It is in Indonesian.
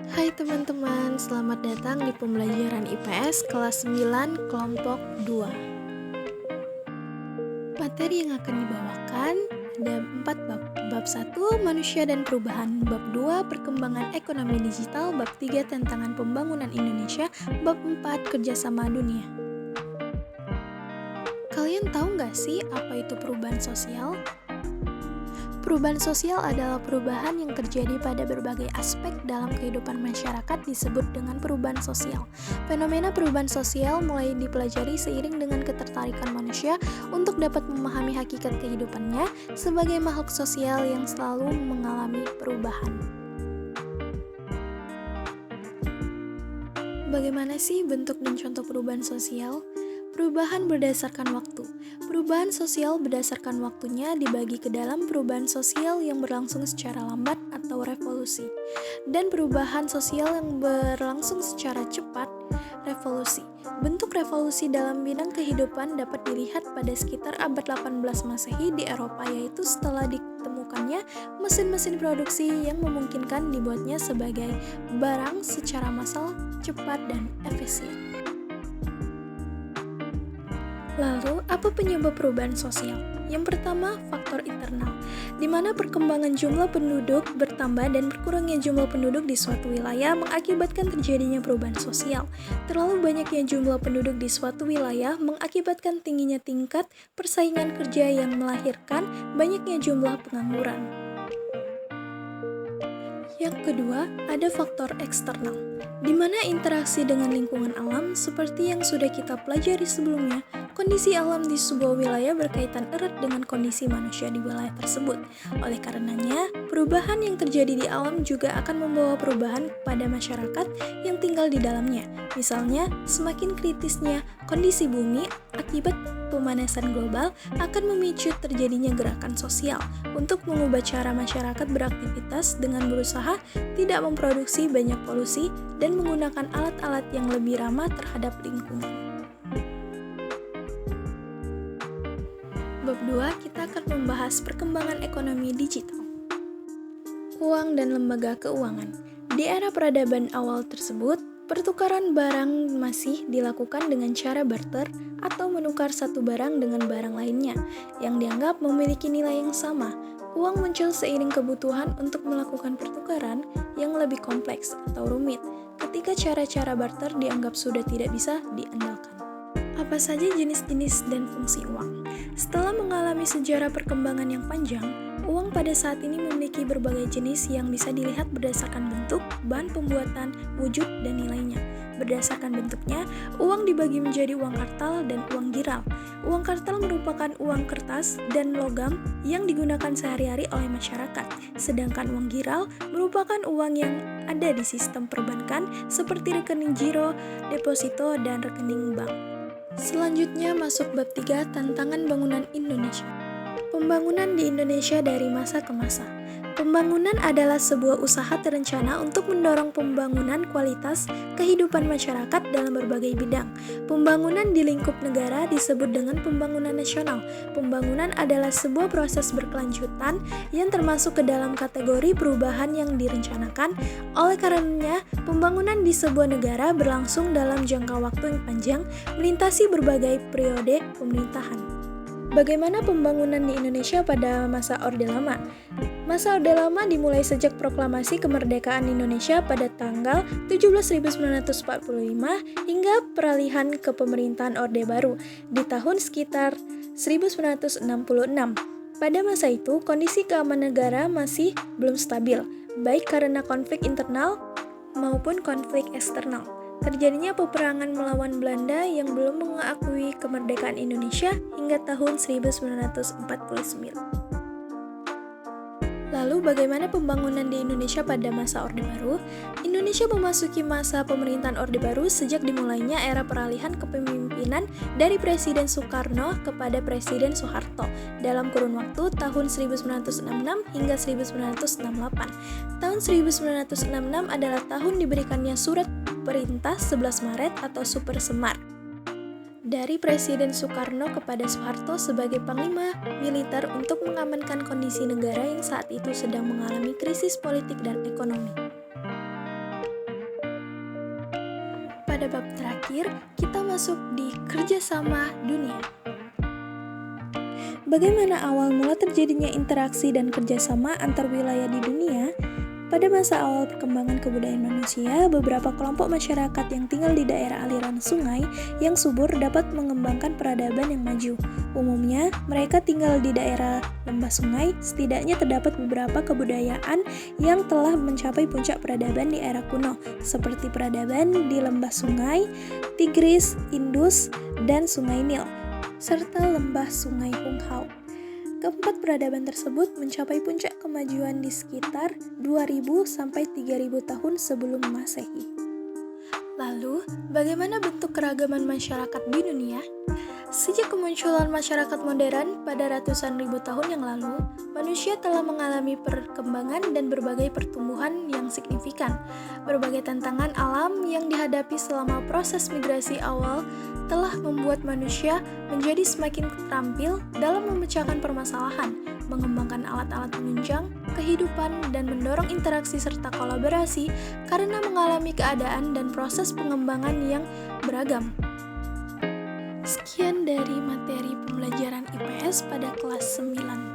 Hai teman-teman, selamat datang di pembelajaran IPS kelas 9 kelompok 2. Materi yang akan dibawakan ada 4 bab. Bab 1, manusia dan perubahan. Bab 2, perkembangan ekonomi digital. Bab 3, tantangan pembangunan Indonesia. Bab 4, kerjasama dunia. Kalian tahu nggak sih apa itu perubahan sosial? Perubahan sosial adalah perubahan yang terjadi pada berbagai aspek dalam kehidupan masyarakat disebut dengan perubahan sosial. Fenomena perubahan sosial mulai dipelajari seiring dengan ketertarikan manusia untuk dapat memahami hakikat kehidupannya sebagai makhluk sosial yang selalu mengalami perubahan. Bagaimana sih bentuk dan contoh perubahan sosial? Perubahan berdasarkan waktu. Perubahan sosial berdasarkan waktunya dibagi ke dalam perubahan sosial yang berlangsung secara lambat atau revolusi, dan perubahan sosial yang berlangsung secara cepat, revolusi. Bentuk revolusi dalam bidang kehidupan dapat dilihat pada sekitar abad 18 Masehi di Eropa, yaitu setelah ditemukannya mesin-mesin produksi yang memungkinkan dibuatnya sebagai barang secara massal, cepat, dan efisien. Lalu, apa penyebab perubahan sosial? Yang pertama, faktor internal, di mana perkembangan jumlah penduduk bertambah dan berkurangnya jumlah penduduk di suatu wilayah mengakibatkan terjadinya perubahan sosial. Terlalu banyaknya jumlah penduduk di suatu wilayah mengakibatkan tingginya tingkat persaingan kerja yang melahirkan banyaknya jumlah pengangguran. Yang kedua, ada faktor eksternal, di mana interaksi dengan lingkungan alam seperti yang sudah kita pelajari sebelumnya. Kondisi alam di sebuah wilayah berkaitan erat dengan kondisi manusia di wilayah tersebut. Oleh karenanya, perubahan yang terjadi di alam juga akan membawa perubahan kepada masyarakat yang tinggal di dalamnya. Misalnya, semakin kritisnya kondisi bumi akibat pemanasan global akan memicu terjadinya gerakan sosial untuk mengubah cara masyarakat beraktivitas dengan berusaha tidak memproduksi banyak polusi dan menggunakan alat-alat yang lebih ramah terhadap lingkungan. Bab 2, kita akan membahas perkembangan ekonomi digital. Uang dan lembaga keuangan. Di era peradaban awal tersebut, pertukaran barang masih dilakukan dengan cara barter atau menukar satu barang dengan barang lainnya yang dianggap memiliki nilai yang sama. Uang muncul seiring kebutuhan untuk melakukan pertukaran yang lebih kompleks atau rumit ketika cara-cara barter dianggap sudah tidak bisa diandalkan. Apa saja jenis-jenis dan fungsi uang? Setelah mengalami sejarah perkembangan yang panjang, uang pada saat ini memiliki berbagai jenis yang bisa dilihat berdasarkan bentuk, bahan pembuatan, wujud, dan nilainya. Berdasarkan bentuknya, uang dibagi menjadi uang kartal dan uang giral. Uang kartal merupakan uang kertas dan logam yang digunakan sehari-hari oleh masyarakat, sedangkan uang giral merupakan uang yang ada di sistem perbankan seperti rekening giro, deposito, dan rekening bank. Selanjutnya masuk bab 3, tantangan bangunan Indonesia. Pembangunan di Indonesia dari masa ke masa. Pembangunan adalah sebuah usaha terencana untuk mendorong pembangunan kualitas kehidupan masyarakat dalam berbagai bidang. Pembangunan di lingkup negara disebut dengan pembangunan nasional. Pembangunan adalah sebuah proses berkelanjutan yang termasuk ke dalam kategori perubahan yang direncanakan. Oleh karenanya, pembangunan di sebuah negara berlangsung dalam jangka waktu yang panjang, melintasi berbagai periode pemerintahan. Bagaimana pembangunan di Indonesia pada masa Orde Lama? Masa Orde Lama dimulai sejak proklamasi kemerdekaan Indonesia pada tanggal 17.945 hingga peralihan ke pemerintahan Orde Baru di tahun sekitar 1966. Pada masa itu, kondisi keamanan negara masih belum stabil, baik karena konflik internal maupun konflik eksternal. Terjadinya peperangan melawan Belanda yang belum mengakui kemerdekaan Indonesia hingga tahun 1949. Lalu bagaimana pembangunan di Indonesia pada masa Orde Baru? Indonesia memasuki masa pemerintahan Orde Baru sejak dimulainya era peralihan kepemimpinan dari Presiden Soekarno kepada Presiden Soeharto dalam kurun waktu tahun 1966 hingga 1968. Tahun 1966 adalah tahun diberikannya surat perintah 11 Maret atau Super Semar dari Presiden Soekarno kepada Soeharto sebagai panglima militer untuk mengamankan kondisi negara yang saat itu sedang mengalami krisis politik dan ekonomi. pada bab terakhir, kita masuk di kerjasama dunia. Bagaimana awal mula terjadinya interaksi dan kerjasama antar wilayah di dunia? Pada masa awal perkembangan kebudayaan manusia, beberapa kelompok masyarakat yang tinggal di daerah aliran sungai yang subur dapat mengembangkan peradaban yang maju. Umumnya, mereka tinggal di daerah lembah sungai, setidaknya terdapat beberapa kebudayaan yang telah mencapai puncak peradaban di era kuno, seperti peradaban di lembah sungai, Tigris, Indus, dan sungai Nil, serta lembah sungai Hunghao. Keempat peradaban tersebut mencapai puncak kemajuan di sekitar 2000 sampai 3000 tahun sebelum Masehi. Lalu, bagaimana bentuk keragaman masyarakat di dunia? Sejak kemunculan masyarakat modern pada ratusan ribu tahun yang lalu, manusia telah mengalami perkembangan dan berbagai pertumbuhan yang signifikan. Berbagai tantangan alam yang dihadapi selama proses migrasi awal telah membuat manusia menjadi semakin terampil dalam memecahkan permasalahan, mengembangkan alat-alat penunjang kehidupan, dan mendorong interaksi serta kolaborasi karena mengalami keadaan dan proses pengembangan yang beragam. Sekian dari materi pembelajaran IPS pada kelas 9.